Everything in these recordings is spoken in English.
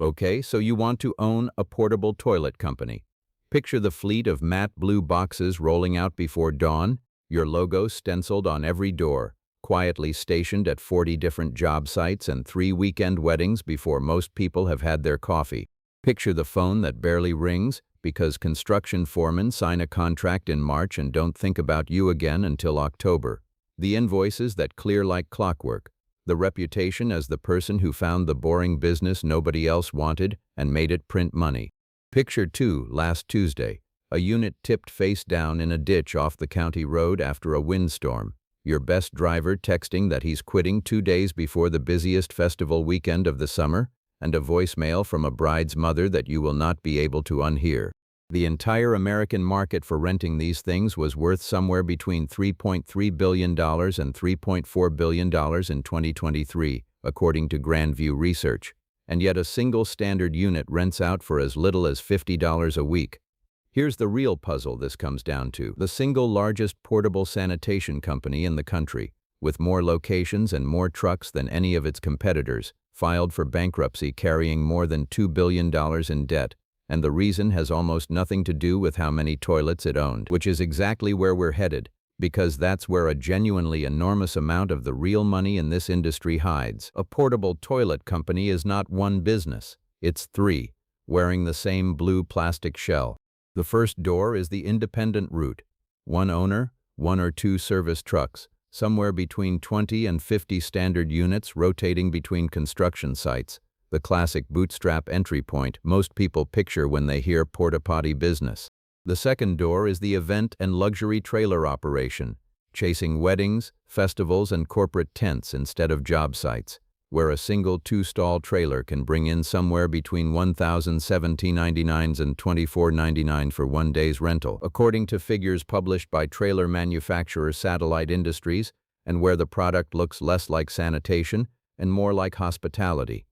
Okay, so you want to own a portable toilet company. Picture the fleet of matte blue boxes rolling out before dawn, your logo stenciled on every door, quietly stationed at 40 different job sites and 3 weekend weddings before most people have had their coffee. Picture the phone that barely rings because construction foremen sign a contract in March and don't think about you again until October. The invoices that clear like clockwork. The reputation as the person who found the boring business nobody else wanted and made it print money. Picture 2, last Tuesday. A unit tipped face down in a ditch off the county road after a windstorm. Your best driver texting that he's quitting 2 days before the busiest festival weekend of the summer, and a voicemail from a bride's mother that you will not be able to unhear. The entire American market for renting these things was worth somewhere between $3.3 billion and $3.4 billion in 2023, according to Grandview Research. And yet a single standard unit rents out for as little as $50 a week. Here's the real puzzle this comes down to. The single largest portable sanitation company in the country, with more locations and more trucks than any of its competitors, filed for bankruptcy carrying more than $2 billion in debt. And the reason has almost nothing to do with how many toilets it owned, which is exactly where we're headed, because that's where a genuinely enormous amount of the real money in this industry hides. A portable toilet company is not one business, it's 3, wearing the same blue plastic shell. The first door is the independent route. One owner, 1 or 2 service trucks, somewhere between 20 and 50 standard units rotating between construction sites. The classic bootstrap entry point most people picture when they hear porta-potty business. The second door is the event and luxury trailer operation, chasing weddings, festivals, and corporate tents instead of job sites, where a single 2-stall trailer can bring in somewhere between $1,799 and $2,499 for 1 day's rental, according to figures published by trailer manufacturer Satellite Industries, and where the product looks less like sanitation and more like hospitality.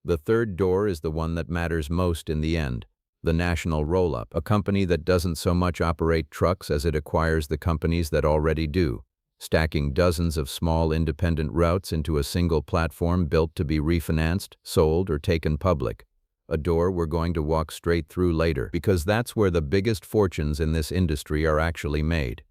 The third door is the one that matters most in the end, the national roll-up, a company that doesn't so much operate trucks as it acquires the companies that already do, stacking dozens of small independent routes into a single platform built to be refinanced, sold, or taken public. A door we're going to walk straight through later, because that's where the biggest fortunes in this industry are actually made.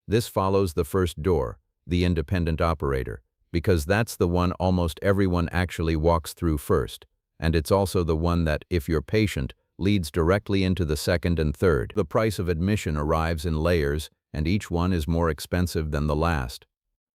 This follows the first door, the independent operator, because that's the one almost everyone actually walks through first, and it's also the one that, if you're patient, leads directly into the second and third. The price of admission arrives in layers, and each one is more expensive than the last.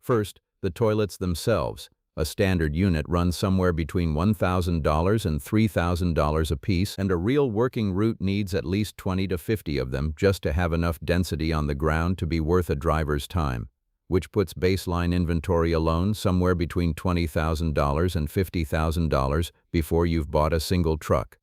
First, the toilets themselves. A standard unit runs somewhere between $1,000 and $3,000 a piece, and a real working route needs at least 20 to 50 of them just to have enough density on the ground to be worth a driver's time, which puts baseline inventory alone somewhere between $20,000 and $50,000 before you've bought a single truck.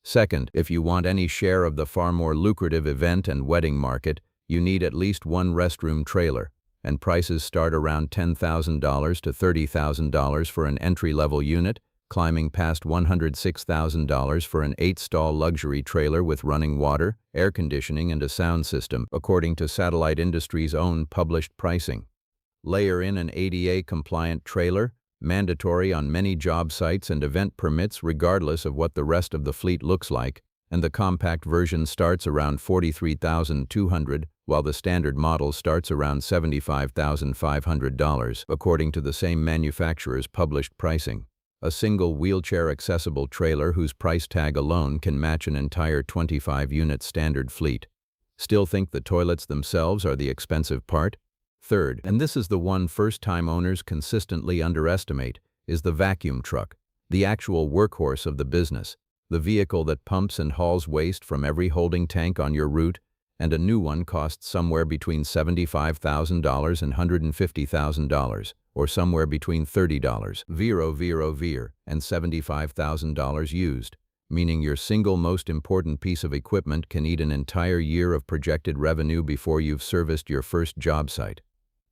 Second, if you want any share of the far more lucrative event and wedding market, you need at least 1 restroom trailer, and prices start around $10,000 to $30,000 for an entry-level unit, climbing past $106,000 for an 8-stall luxury trailer with running water, air conditioning, and a sound system, according to Satellite Industries' own published pricing. Layer in an ADA-compliant trailer, mandatory on many job sites and event permits regardless of what the rest of the fleet looks like, and the compact version starts around $43,200, while the standard model starts around $75,500, according to the same manufacturer's published pricing. A single wheelchair-accessible trailer whose price tag alone can match an entire 25-unit standard fleet. Still think the toilets themselves are the expensive part? Third, and this is the one first-time owners consistently underestimate, is the vacuum truck, the actual workhorse of the business, the vehicle that pumps and hauls waste from every holding tank on your route, and a new one costs somewhere between $75,000 and $150,000, or somewhere between $30 and $75,000 used, meaning your single most important piece of equipment can eat an entire year of projected revenue before you've serviced your first job site.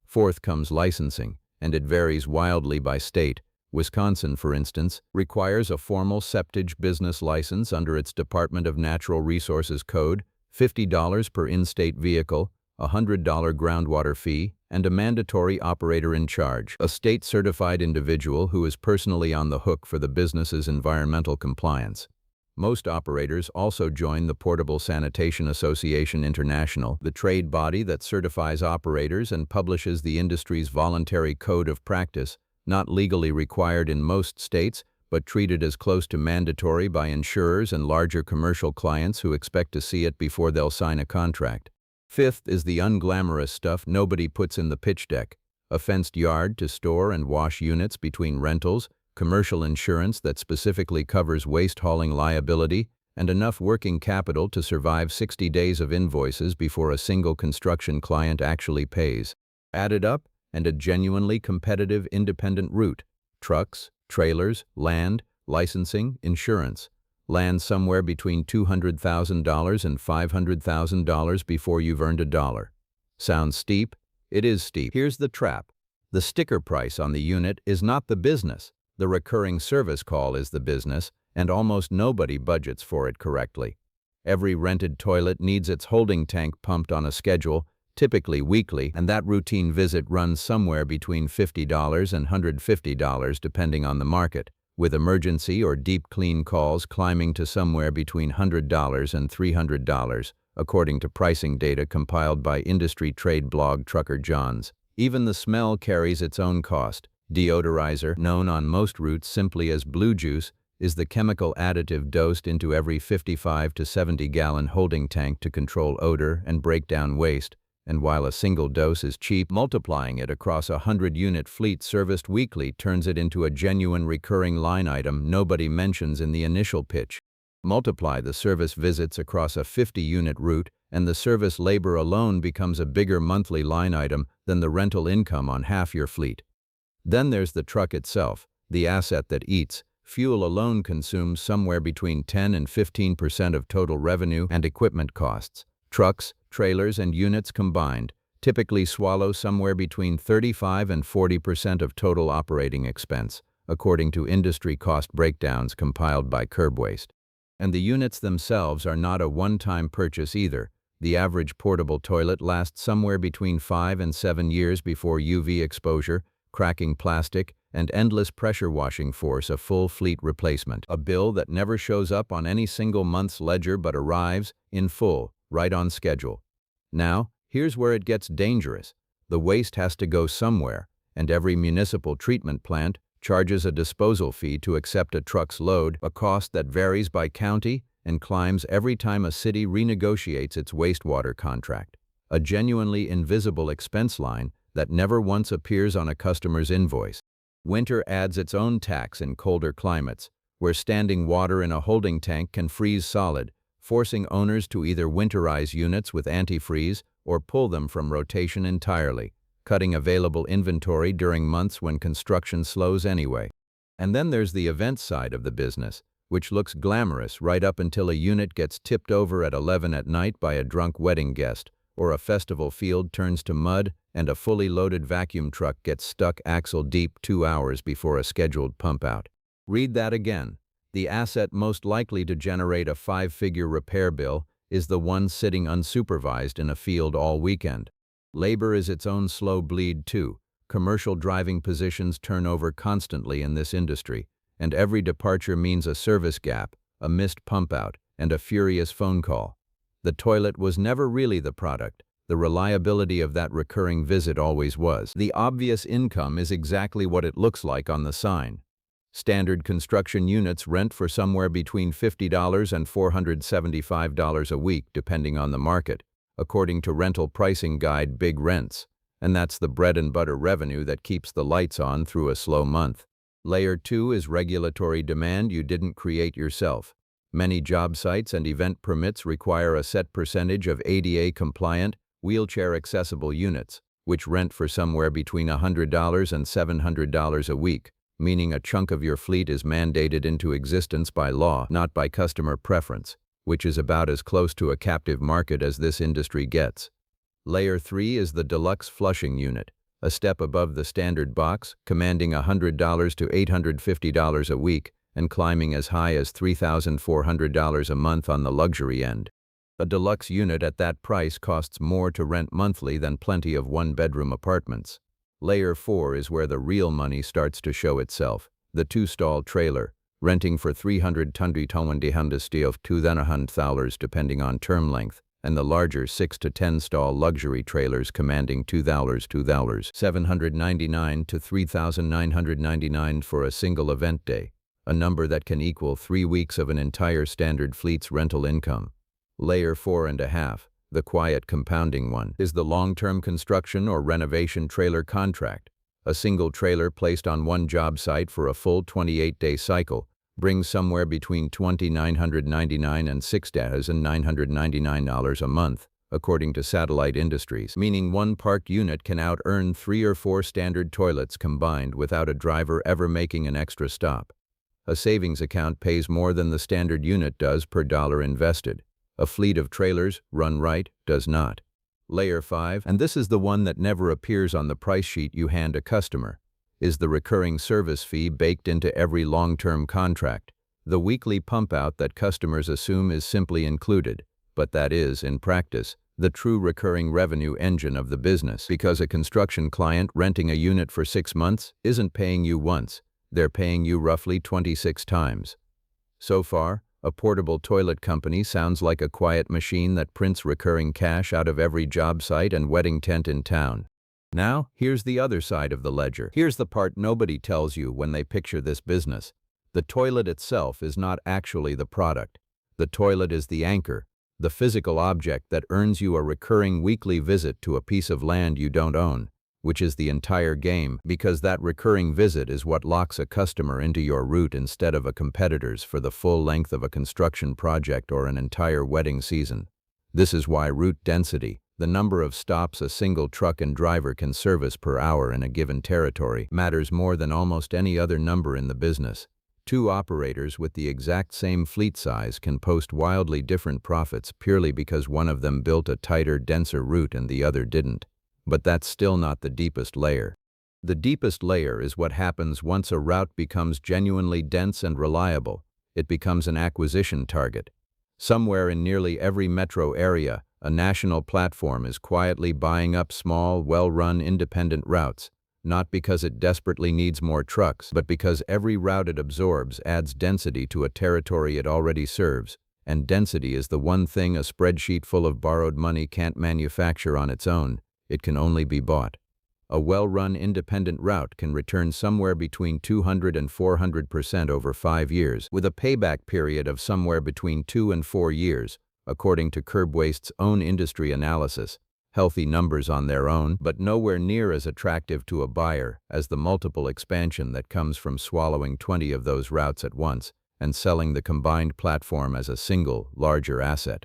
Fourth comes licensing, and it varies wildly by state. Wisconsin, for instance, requires a formal septage business license under its Department of Natural Resources Code, $50 per in-state vehicle, a $100 groundwater fee, and a mandatory operator in charge, a state-certified individual who is personally on the hook for the business's environmental compliance. Most operators also join the Portable Sanitation Association International, the trade body that certifies operators and publishes the industry's voluntary code of practice, not legally required in most states, but treated as close to mandatory by insurers and larger commercial clients who expect to see it before they'll sign a contract. Fifth is the unglamorous stuff nobody puts in the pitch deck: a fenced yard to store and wash units between rentals, commercial insurance that specifically covers waste hauling liability, and enough working capital to survive 60 days of invoices before a single construction client actually pays. Add it up, and a genuinely competitive independent route: trucks, trailers, land, licensing, insurance. Land somewhere between $200,000 and $500,000 before you've earned a dollar. Sounds steep? It is steep. Here's the trap. The sticker price on the unit is not the business. The recurring service call is the business, and almost nobody budgets for it correctly. Every rented toilet needs its holding tank pumped on a schedule, typically weekly, and that routine visit runs somewhere between $50 and $150 depending on the market, with emergency or deep clean calls climbing to somewhere between $100 and $300, according to pricing data compiled by industry trade blog Trucker Johns. Even the smell carries its own cost. Deodorizer, known on most routes simply as blue juice, is the chemical additive dosed into every 55 to 70-gallon holding tank to control odor and break down waste. And while a single dose is cheap, multiplying it across a 100-unit fleet serviced weekly turns it into a genuine recurring line item nobody mentions in the initial pitch. Multiply the service visits across a 50-unit route, and the service labor alone becomes a bigger monthly line item than the rental income on half your fleet. Then there's the truck itself, the asset that eats. Fuel alone consumes somewhere between 10 and 15% of total revenue and equipment costs. Trucks, trailers, and units combined typically swallow somewhere between 35 and 40% of total operating expense, according to industry cost breakdowns compiled by Curbwaste. And the units themselves are not a one-time purchase either. The average portable toilet lasts somewhere between 5 and 7 years before UV exposure, cracking plastic, and endless pressure washing force a full fleet replacement. A bill that never shows up on any single month's ledger but arrives, in full, right on schedule. Now, here's where it gets dangerous. The waste has to go somewhere, and every municipal treatment plant charges a disposal fee to accept a truck's load, a cost that varies by county and climbs every time a city renegotiates its wastewater contract. A genuinely invisible expense line that never once appears on a customer's invoice. Winter adds its own tax in colder climates, where standing water in a holding tank can freeze solid, forcing owners to either winterize units with antifreeze or pull them from rotation entirely, cutting available inventory during months when construction slows anyway. And then there's the event side of the business, which looks glamorous right up until a unit gets tipped over at 11 at night by a drunk wedding guest, or a festival field turns to mud and a fully loaded vacuum truck gets stuck axle deep 2 hours before a scheduled pump out. Read that again. The asset most likely to generate a 5-figure repair bill is the one sitting unsupervised in a field all weekend. Labor is its own slow bleed too. Commercial driving positions turn over constantly in this industry, and every departure means a service gap, a missed pump out, and a furious phone call. The toilet was never really the product. The reliability of that recurring visit always was. The obvious income is exactly what it looks like on the sign. Standard construction units rent for somewhere between $50 and $475 a week, depending on the market, according to rental pricing guide Big Rents. And that's the bread and butter revenue that keeps the lights on through a slow month. Layer 2 is regulatory demand you didn't create yourself. Many job sites and event permits require a set percentage of ADA-compliant, wheelchair-accessible units, which rent for somewhere between $100 and $700 a week, meaning a chunk of your fleet is mandated into existence by law, not by customer preference, which is about as close to a captive market as this industry gets. Layer 3 is the deluxe flushing unit, a step above the standard box, commanding $100 to $850 a week, and climbing as high as $3,400 a month on the luxury end. A deluxe unit at that price costs more to rent monthly than plenty of one-bedroom apartments. Layer 4 is where the real money starts to show itself, the 2-stall trailer, renting for 320 of $200 depending on term length, and the larger 6 to 10 stall luxury trailers commanding $2,799 to $3,999 for a single event day, a number that can equal 3 weeks of an entire standard fleet's rental income. Layer 4.5, the quiet compounding one, is the long-term construction or renovation trailer contract. A single trailer placed on one job site for a full 28-day cycle brings somewhere between $2,999 and $6,999 a month, according to Satellite Industries, meaning one parked unit can out-earn 3 or 4 standard toilets combined without a driver ever making an extra stop. A savings account pays more than the standard unit does per dollar invested. A fleet of trailers, run right, does not. Layer 5, and this is the one that never appears on the price sheet you hand a customer, is the recurring service fee baked into every long-term contract, the weekly pump-out that customers assume is simply included, but that is, in practice, the true recurring revenue engine of the business, because a construction client renting a unit for 6 months isn't paying you once, they're paying you roughly 26 times. So far, a portable toilet company sounds like a quiet machine that prints recurring cash out of every job site and wedding tent in town. Now, here's the other side of the ledger. Here's the part nobody tells you when they picture this business. The toilet itself is not actually the product. The toilet is the anchor, the physical object that earns you a recurring weekly visit to a piece of land you don't own, which is the entire game, because that recurring visit is what locks a customer into your route instead of a competitor's for the full length of a construction project or an entire wedding season. This is why route density, the number of stops a single truck and driver can service per hour in a given territory, matters more than almost any other number in the business. 2 operators with the exact same fleet size can post wildly different profits purely because one of them built a tighter, denser route and the other didn't. But that's still not the deepest layer. The deepest layer is what happens once a route becomes genuinely dense and reliable. It becomes an acquisition target. Somewhere in nearly every metro area, a national platform is quietly buying up small, well-run independent routes, not because it desperately needs more trucks, but because every route it absorbs adds density to a territory it already serves, and density is the one thing a spreadsheet full of borrowed money can't manufacture on its own. It can only be bought. A well-run independent route can return somewhere between 200 and 400% over 5 years, with a payback period of somewhere between 2 and 4 years, according to Curbwaste's own industry analysis. Healthy numbers on their own, but nowhere near as attractive to a buyer as the multiple expansion that comes from swallowing 20 of those routes at once and selling the combined platform as a single, larger asset.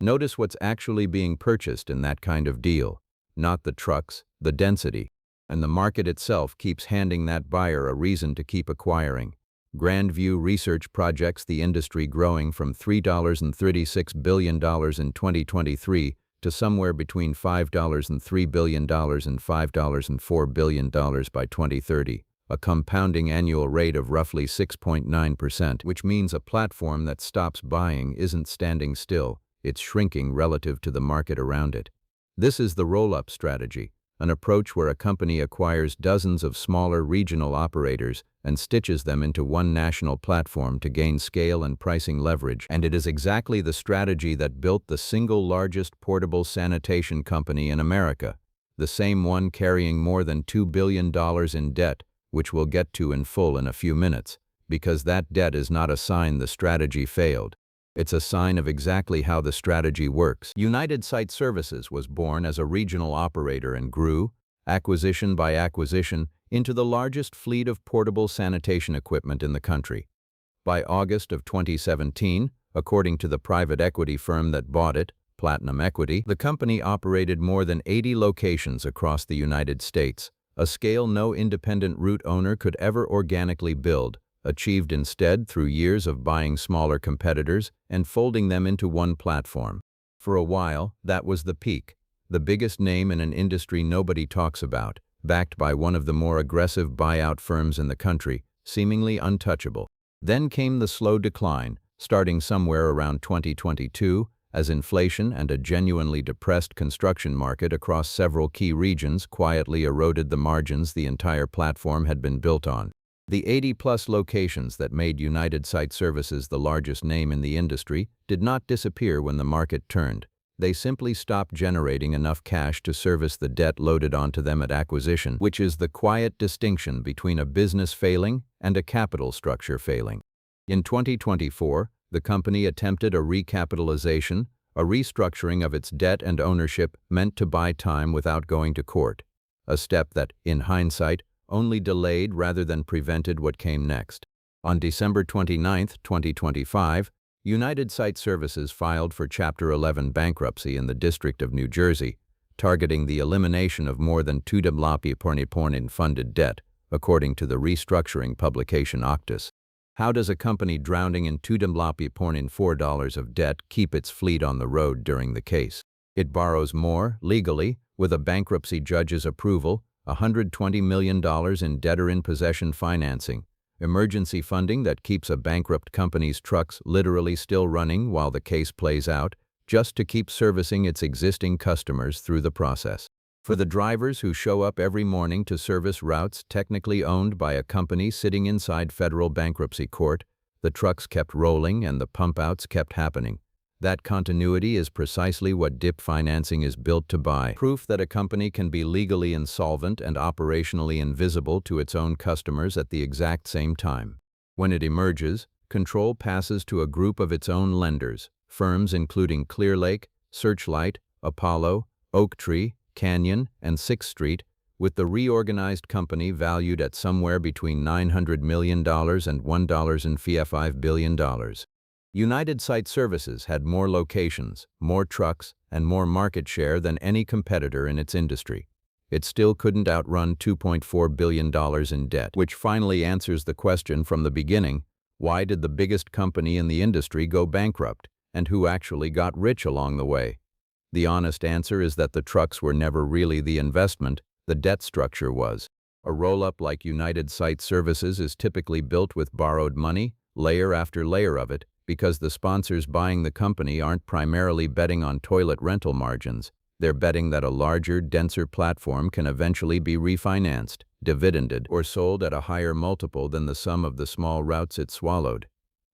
Notice what's actually being purchased in that kind of deal. Not the trucks, the density. And the market itself keeps handing that buyer a reason to keep acquiring. Grandview Research projects the industry growing from $3.36 billion in 2023 to somewhere between $5.3 billion and $5.4 billion by 2030, a compounding annual rate of roughly 6.9%, which means a platform that stops buying isn't standing still, it's shrinking relative to the market around it. This is the roll-up strategy, an approach where a company acquires dozens of smaller regional operators and stitches them into one national platform to gain scale and pricing leverage, and it is exactly the strategy that built the single largest portable sanitation company in America, the same one carrying more than $2 billion in debt, which we'll get to in full in a few minutes, because that debt is not a sign the strategy failed. It's a sign of exactly how the strategy works. United Site Services was born as a regional operator and grew, acquisition by acquisition, into the largest fleet of portable sanitation equipment in the country. By August of 2017, according to the private equity firm that bought it, Platinum Equity, the company operated more than 80 locations across the United States, a scale no independent route owner could ever organically build, achieved instead through years of buying smaller competitors and folding them into one platform. For a while, that was the peak, the biggest name in an industry nobody talks about, backed by one of the more aggressive buyout firms in the country, seemingly untouchable. Then came the slow decline, starting somewhere around 2022, as inflation and a genuinely depressed construction market across several key regions quietly eroded the margins the entire platform had been built on. The 80-plus locations that made United Site Services the largest name in the industry did not disappear when the market turned. They simply stopped generating enough cash to service the debt loaded onto them at acquisition, which is the quiet distinction between a business failing and a capital structure failing. In 2024, the company attempted a recapitalization, a restructuring of its debt and ownership meant to buy time without going to court, a step that, in hindsight, only delayed rather than prevented what came next. On December 29, 2025, United Site Services filed for Chapter 11 bankruptcy in the District of New Jersey, targeting the elimination of more than $2 in funded debt, according to the restructuring publication Octus. How does a company drowning in $4 of debt keep its fleet on the road during the case? It borrows more, legally, with a bankruptcy judge's approval, $120 million in debtor-in-possession financing, emergency funding that keeps a bankrupt company's trucks literally still running while the case plays out, just to keep servicing its existing customers through the process. For the drivers who show up every morning to service routes technically owned by a company sitting inside federal bankruptcy court, the trucks kept rolling and the pump-outs kept happening. That continuity is precisely what DIP financing is built to buy. Proof that a company can be legally insolvent and operationally invisible to its own customers at the exact same time. When it emerges, control passes to a group of its own lenders, firms including Clearlake, Searchlight, Apollo, Oaktree, Canyon, and Sixth Street, with the reorganized company valued at somewhere between $900 million and $1.5 billion. United Site Services had more locations, more trucks, and more market share than any competitor in its industry. It still couldn't outrun $2.4 billion in debt, which finally answers the question from the beginning: why did the biggest company in the industry go bankrupt, and who actually got rich along the way? The honest answer is that the trucks were never really the investment, the debt structure was. A roll-up like United Site Services is typically built with borrowed money, layer after layer of it, because the sponsors buying the company aren't primarily betting on toilet rental margins. They're betting that a larger, denser platform can eventually be refinanced, dividended, or sold at a higher multiple than the sum of the small routes it swallowed.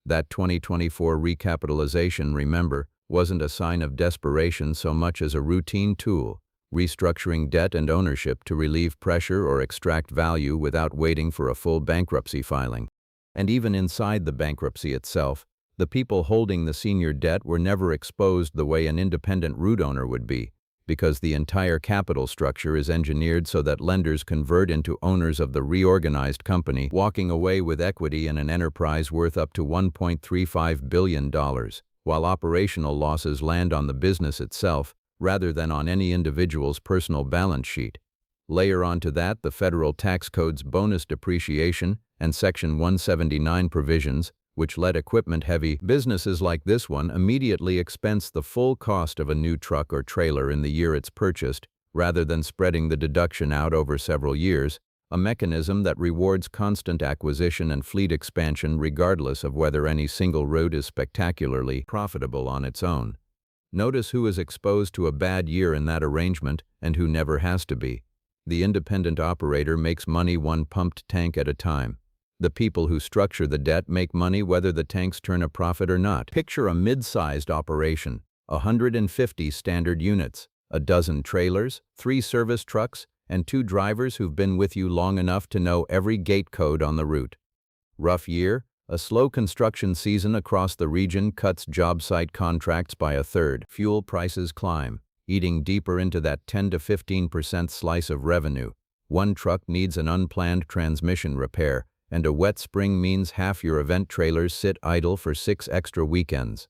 That 2024 recapitalization, remember, wasn't a sign of desperation so much as a routine tool, restructuring debt and ownership to relieve pressure or extract value without waiting for a full bankruptcy filing. And even inside the bankruptcy itself, the people holding the senior debt were never exposed the way an independent root owner would be, because the entire capital structure is engineered so that lenders convert into owners of the reorganized company, walking away with equity in an enterprise worth up to $1.35 billion, while operational losses land on the business itself rather than on any individual's personal balance sheet. Layer onto that the federal tax code's bonus depreciation and Section 179 provisions, which let equipment-heavy businesses like this one immediately expense the full cost of a new truck or trailer in the year it's purchased, rather than spreading the deduction out over several years, a mechanism that rewards constant acquisition and fleet expansion regardless of whether any single route is spectacularly profitable on its own. Notice who is exposed to a bad year in that arrangement and who never has to be. The independent operator makes money one pumped tank at a time. The people who structure the debt make money whether the tanks turn a profit or not. Picture a mid-sized operation, 150 standard units, a dozen trailers, 3 service trucks, and 2 drivers who've been with you long enough to know every gate code on the route. Rough year, a slow construction season across the region cuts job site contracts by a third. Fuel prices climb, eating deeper into that 10 to 15% slice of revenue. One truck needs an unplanned transmission repair, and a wet spring means half your event trailers sit idle for 6 extra weekends.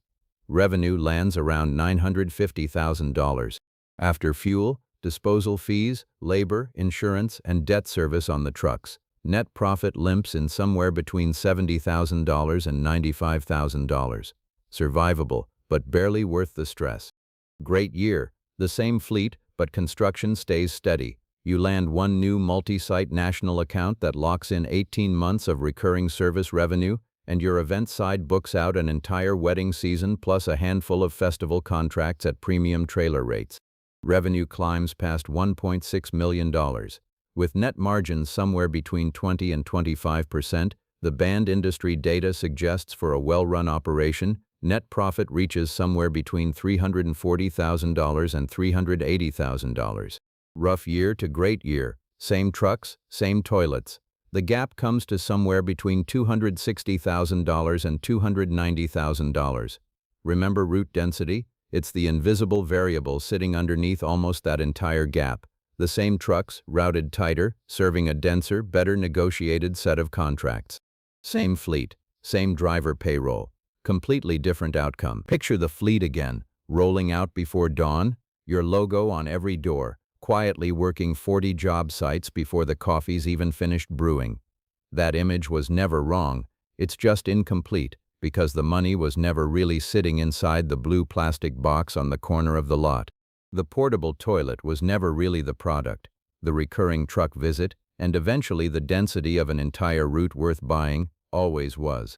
Revenue lands around $950,000. After fuel, disposal fees, labor, insurance, and debt service on the trucks, net profit limps in somewhere between $70,000 and $95,000. Survivable, but barely worth the stress. Great year, the same fleet, but construction stays steady. You land one new multi-site national account that locks in 18 months of recurring service revenue, and your event side books out an entire wedding season plus a handful of festival contracts at premium trailer rates. Revenue climbs past $1.6 million. With net margins somewhere between 20 and 25%, the band industry data suggests for a well-run operation, net profit reaches somewhere between $340,000 and $380,000. Rough year to great year, same trucks, same toilets. The gap comes to somewhere between $260,000 and $290,000. Remember route density? It's the invisible variable sitting underneath almost that entire gap. The same trucks, routed tighter, serving a denser, better negotiated set of contracts. Same fleet, same driver payroll. Completely different outcome. Picture the fleet again, rolling out before dawn, your logo on every door, quietly working 40 job sites before the coffee's even finished brewing. That image was never wrong, it's just incomplete, because the money was never really sitting inside the blue plastic box on the corner of the lot. The portable toilet was never really the product, the recurring truck visit, and eventually the density of an entire route worth buying, always was.